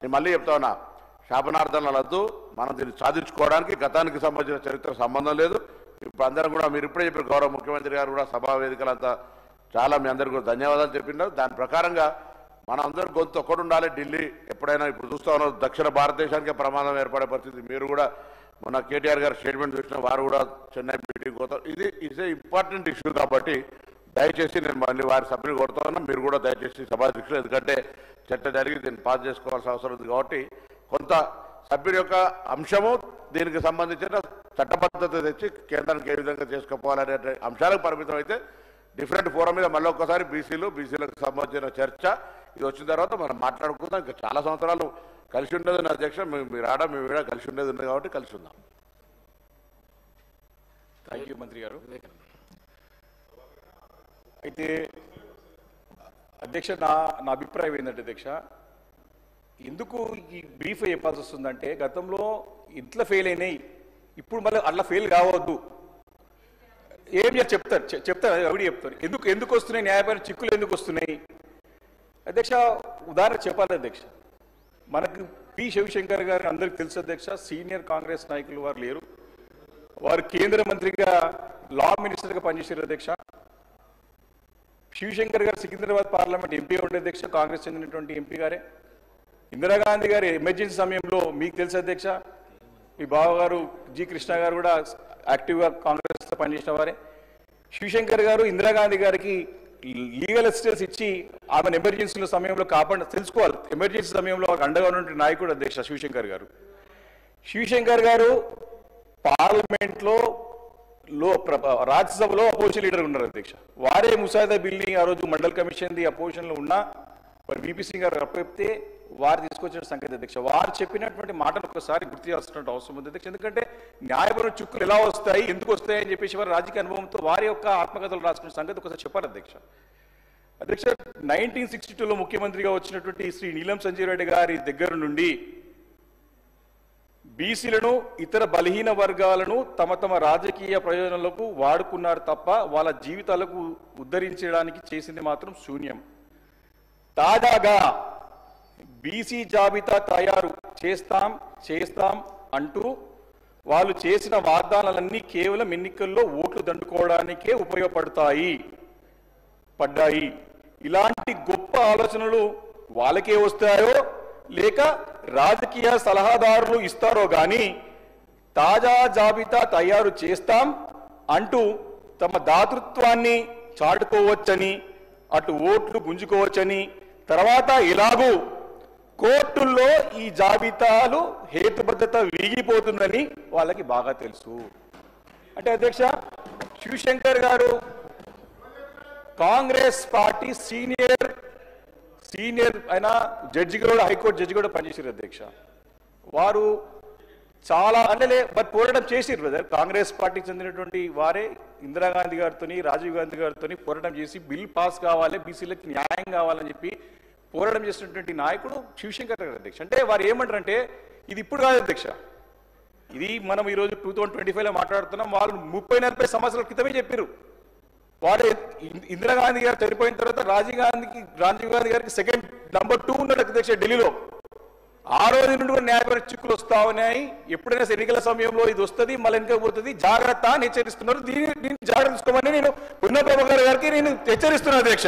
నేను మళ్ళీ చెప్తా ఉన్నా, శాపనార్థాలు వద్దు. మనం దీన్ని సాధించుకోవడానికి గతానికి సంబంధించిన చరిత్ర సంబంధం లేదు. ఇప్పుడు అందరం కూడా మీరు ఇప్పుడే చెప్పారు, గౌరవ ముఖ్యమంత్రి గారు కూడా సభా వేదికలంతా చాలా మీ అందరికీ కూడా ధన్యవాదాలు చెప్పినారు. దాని ప్రకారంగా మనం అందరూ గొంతు ఒక్కడు ఉండాలి. ఢిల్లీ ఎప్పుడైనా ఇప్పుడు చూస్తూ ఉన్నారు, దక్షిణ భారతదేశానికే ప్రమాదం ఏర్పడే పరిస్థితి. మీరు కూడా మొన్న కేటీఆర్ గారు స్టేట్మెంట్ చూసిన వారు కూడా చెన్నై మీటింగ్ పోతారు. ఇది ఈజ్ ఏ ఇంపార్టెంట్ ఇష్యూ కాబట్టి దయచేసి నేను మళ్ళీ వారి సభ్యులు కొడుతా ఉన్నా, మీరు కూడా దయచేసి సభాధ్యక్షులు, ఎందుకంటే చర్చ జరిగి దీన్ని పాస్ చేసుకోవాల్సిన అవసరం ఉంది కాబట్టి కొంత సభ్యుల యొక్క అంశము దీనికి సంబంధించిన చట్టబద్ధత తెచ్చి కేంద్రానికి ఏ విధంగా చేసుకోవాలనే అంశాలకు పరిమితం అయితే డిఫరెంట్ ఫోరం మీద మళ్ళీ ఒక్కసారి బీసీలకు సంబంధించిన చర్చ ఇది వచ్చిన తర్వాత మనం మాట్లాడుకుందాం. ఇంకా చాలా సంవత్సరాలు కలిసి ఉండేది నా అధ్యక్ష, మీరు ఆడ మేము కూడా కలిసి ఉండేది ఉంది కాబట్టి కలిసి ఉందాం. థ్యాంక్ యూ మంత్రి గారు. అయితే అధ్యక్ష నా అభిప్రాయం ఏంటంటే అధ్యక్ష, ఎందుకు ఈ బ్రీఫ్ చెప్పాల్సి వస్తుందంటే గతంలో ఇట్లా ఫెయిల్ అయినాయి, ఇప్పుడు మళ్ళీ అట్లా ఫెయిల్ కావద్దు. ఏం చెప్తారు అవిడి చెప్తారు ఎందుకు వస్తున్నాయి, న్యాయపరమైన చిక్కులు ఎందుకు వస్తున్నాయి అధ్యక్ష. ఉదాహరణ చెప్పాలి అధ్యక్ష, మనకు పి శివశంకర్ గారు అందరికి తెలుసు అధ్యక్ష, సీనియర్ కాంగ్రెస్ నాయకులు వారు లేరు. వారు కేంద్ర మంత్రిగా లా మినిస్టర్గా పనిచేశారు అధ్యక్ష. శివశంకర్ గారు సికింద్రాబాద్ పార్లమెంట్ ఎంపీ ఉండే అధ్యక్ష, కాంగ్రెస్ చెందినటువంటి ఎంపీ గారే. ఇందిరాగాంధీ గారు ఎమర్జెన్సీ సమయంలో మీకు తెలుసు అధ్యక్ష, మీ బావగారు జి కృష్ణ గారు కూడా యాక్టివ్గా కాంగ్రెస్తో పనిచేసిన వారే. శివశంకర్ గారు ఇందిరాగాంధీ గారికి లీగల్ అసిస్టెన్స్ ఇచ్చి ఆమెను ఎమర్జెన్సీల సమయంలో తెలుసుకోవాలి, ఎమర్జెన్సీ సమయంలో అండగా ఉన్న నాయకుడు అధ్యక్ష శివశంకర్ గారు. శివశంకర్ గారు పార్లమెంట్లో రాజ్యసభలో అపోజిషన్ లీడర్ ఉన్నారు అధ్యక్ష. వారే ముసాయిదా బిల్ని ఆ రోజు మండల్ కమిషన్ది అపోజిషన్లో ఉన్న మరి విపి సింగ్ గారు అప్పచెప్తే వారు తీసుకొచ్చిన సంగతి అధ్యక్ష. వారు చెప్పినటువంటి మాటలు ఒకసారి గుర్తు చేయాల్సిన అవసరం ఉంది అధ్యక్ష. ఎందుకంటే న్యాయపరమైన చిక్కులు ఎలా వస్తాయి, ఎందుకు వస్తాయి అని చెప్పేసి వారు రాజకీయ అనుభవంతో వారి యొక్క ఆత్మకథలు రాసుకున్న సంగతి ఒకసారి చెప్పారు అధ్యక్ష. అధ్యక్ష 1962లో ముఖ్యమంత్రిగా వచ్చినటువంటి శ్రీ నీలం సంజీవ్ రెడ్డి గారి దగ్గర నుండి బీసీలను ఇతర బలహీన వర్గాలను తమ రాజకీయ ప్రయోజనాలకు వాడుకున్నారు తప్ప వాళ్ళ జీవితాలకు ఉద్ధరించడానికి చేసింది మాత్రం శూన్యం. తాజాగా బీసీ జాబితా తయారు చేస్తాం అంటూ వాళ్ళు చేసిన వాగ్దానాలన్నీ కేవలం ఎన్నికల్లో ఓట్లు దండుకోవడానికే పడ్డాయి. ఇలాంటి గొప్ప ఆలోచనలు వాళ్ళకే వస్తాయో లేక రాజకీయ సలహాదారులు ఇస్తారో గాని తాజా జాబితా తయారు చేస్తాం అంటూ తమ దాతృత్వాన్ని చాటుకోవచ్చని, అటు ఓట్లు గుంజుకోవచ్చని, తర్వాత ఎలాగూ కోర్టుల్లో ఈ జాబితాలు హేతుబద్ధత వీగిపోతుందని వాళ్ళకి బాగా తెలుసు. అంటే అధ్యక్ష శివశంకర్ గారు కాంగ్రెస్ పార్టీ సీనియర్ అయిన జడ్జి కూడా, హైకోర్టు జడ్జి కూడా పనిచేసారు అధ్యక్ష. వారు చాలా బట్ పోరాటం చేసిరు బ్రదర్. కాంగ్రెస్ పార్టీకి చెందినటువంటి వారే ఇందిరాగాంధీ గారితో రాజీవ్ గాంధీ గారితో పోరాటం చేసి బిల్ పాస్ కావాలి, బీసీలకు న్యాయం కావాలని చెప్పి పోరాటం చేసినటువంటి నాయకుడు శివశంకర్ గారు అధ్యక్ష. అంటే వారు ఏమంటారంటే ఇది ఇప్పుడు కాదు అధ్యక్ష, ఇది మనం ఈరోజు 2025లో మాట్లాడుతున్నాం. వాళ్ళు 30-40 సంవత్సరాల క్రితమే చెప్పారు. వాడు ఇందిరాగాంధీ గారు చనిపోయిన తర్వాత రాజీవ్ గాంధీ గారికి సెకండ్ నంబర్ 2 ఉన్నాడు అధ్యక్ష ఢిల్లీలో. ఆ రోజు నుండి కూడా న్యాయపరమైన చిక్కులు వస్తా ఉన్నాయి. ఎప్పుడైనా ఎన్నికల సమయంలో ఇది వస్తుంది, మళ్ళీ వెనుకపోతుంది, జాగ్రత్త అని హెచ్చరిస్తున్నారు. దీన్ని జాగ్రత్త తీసుకోమని నేను పుణ్యప్రభాకర్ గారికి నేను హెచ్చరిస్తున్నాను అధ్యక్ష.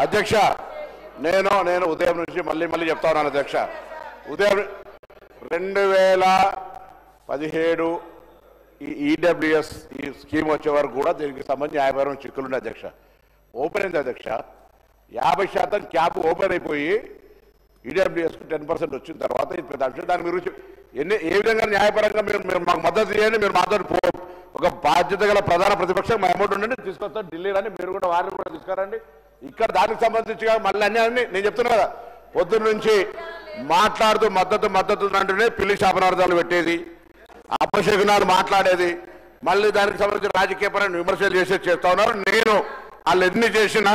అధ్యక్ష నేను ఉదయం నుంచి మళ్ళీ చెప్తా ఉన్నాను అధ్యక్ష. ఉదయం 2017 ఈ ఈడబ్ల్యూఎస్ ఈ స్కీమ్ వచ్చే వరకు కూడా దీనికి సంబంధించి న్యాయపరమైన చిక్కులు ఉన్నాయి అధ్యక్ష. ఓపెన్ అయింది అధ్యక్ష. 50% క్యాప్ ఓపెన్ అయిపోయి ఈడబ్ల్యూఎస్కి 10% వచ్చిన తర్వాత ఇది పెద్ద అంశం. దాని గురించి ఏ విధంగా న్యాయపరంగా మీరు మాకు మద్దతు చేయండి. మీరు మాతో ఒక బాధ్యత గల ప్రధాన ప్రతిపక్షం మా అమౌంట్ ఉండండి, తీసుకొస్తాం ఢిల్లీ రాని, మీరు కూడా వారిని కూడా తీసుకురండి. ఇక్కడ దానికి సంబంధించి మళ్ళీ అన్ని నేను చెప్తున్నా కదా, పొద్దున్న నుంచి మాట్లాడుతూ మద్దతు అంటూనే పిల్లి శాపనార్థాలు పెట్టేది, అపశకునాలు మాట్లాడేది, మళ్ళీ దానికి సంబంధించి రాజకీయపరమైన విమర్శలు చేస్తా ఉన్నారు. నేను వాళ్ళు ఎన్ని చేసినా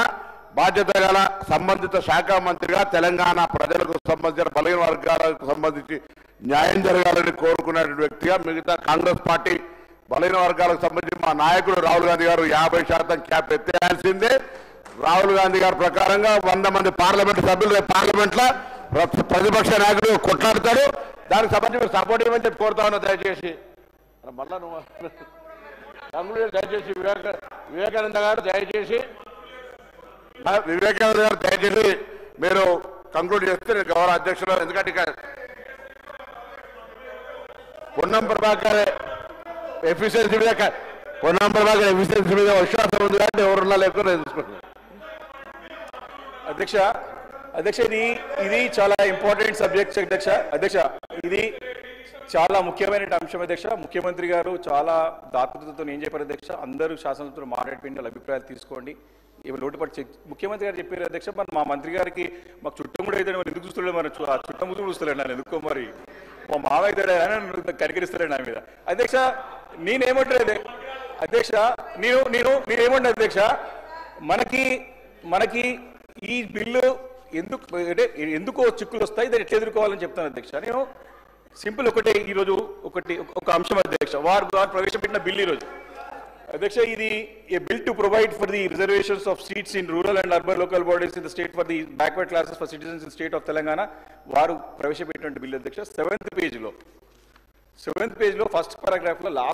బాధ్యత గల సంబంధిత శాఖ మంత్రిగా తెలంగాణ ప్రజలకు సంబంధించిన బలహీన వర్గాలకు సంబంధించి న్యాయం జరగాలని కోరుకున్నటువంటి వ్యక్తిగా మిగతా కాంగ్రెస్ పార్టీ బలహీన వర్గాలకు సంబంధించి మా నాయకుడు రాహుల్ గాంధీ గారు 50% క్యాప్ ఎత్తేయాల్సిందే. రాహుల్ గాంధీ గారి ప్రకారంగా 100 మంది పార్లమెంట్ సభ్యులు పార్లమెంట్లో ప్రతిపక్ష నాయకుడు కొట్లాడతాడు, దానికి సంబంధించి మీరు సపోర్ట్ ఇవ్వమని చెప్పి కోరుతా ఉన్నా దయచేసి. మళ్ళా నువ్వు కంక్లూడ్ దయచేసి వివేకానంద గారు దయచేసి మీరు కంక్లూడ్ చేస్తే నేను గౌరవ అధ్యక్షులు, ఎందుకంటే ఇక పొన్నం ప్రభాకర్ ఎఫిషియన్సీ మీద విశ్వాసం ఉంది కాబట్టి ఎవరున్నా లేకుండా నేను చూసుకుంటున్నాను. అధ్యక్ష ఇది చాలా ఇంపార్టెంట్ సబ్జెక్ట్ అధ్యక్ష ఇది చాలా ముఖ్యమైన అంశం అధ్యక్ష. ముఖ్యమంత్రి గారు చాలా దాతృతతో ఏం చెప్పారు అధ్యక్ష, అందరూ శాసనసభ్యులు మాట్లాడిపోయింది, వాళ్ళ అభిప్రాయాలు తీసుకోండి. ఇవి లోటుపడి ముఖ్యమంత్రి గారు చెప్పారు అధ్యక్ష. మరి మా మంత్రి గారికి మాకు చుట్టం కూడా అయితే మరి ఎందుకు చూస్తలే, మరి ఆ చుట్టం ముందు చూస్తలేడు నన్ను ఎందుకో, మరి మా మామ అవుతాడు కరికరిస్తలేడు నా మీద. అధ్యక్ష నేనేమంటారు అధ్యక్ష, నేనేమంటాను అధ్యక్ష, మనకి ఈ బిల్లు ఎందుకో చిక్కులు వస్తాయి, దాన్ని ఎట్లా ఎదుర్కోవాలని చెప్తాను అధ్యక్ష. నేను సింపుల్ ఈరోజు ఒక అంశం అధ్యక్ష, వారు ప్రవేశపెట్టిన బిల్లు ఈరోజు అధ్యక్ష, ఇది a bill to provide for the reservations of seats in rural and urban local bodies in the state for the backward classes for citizens in state of Telangana. వారు ప్రవేశపెట్టిన బిల్లు అధ్యక్ష. 7th పేజ్లో ఫస్ట్ పారాగ్రాఫ్లో లాస్ట్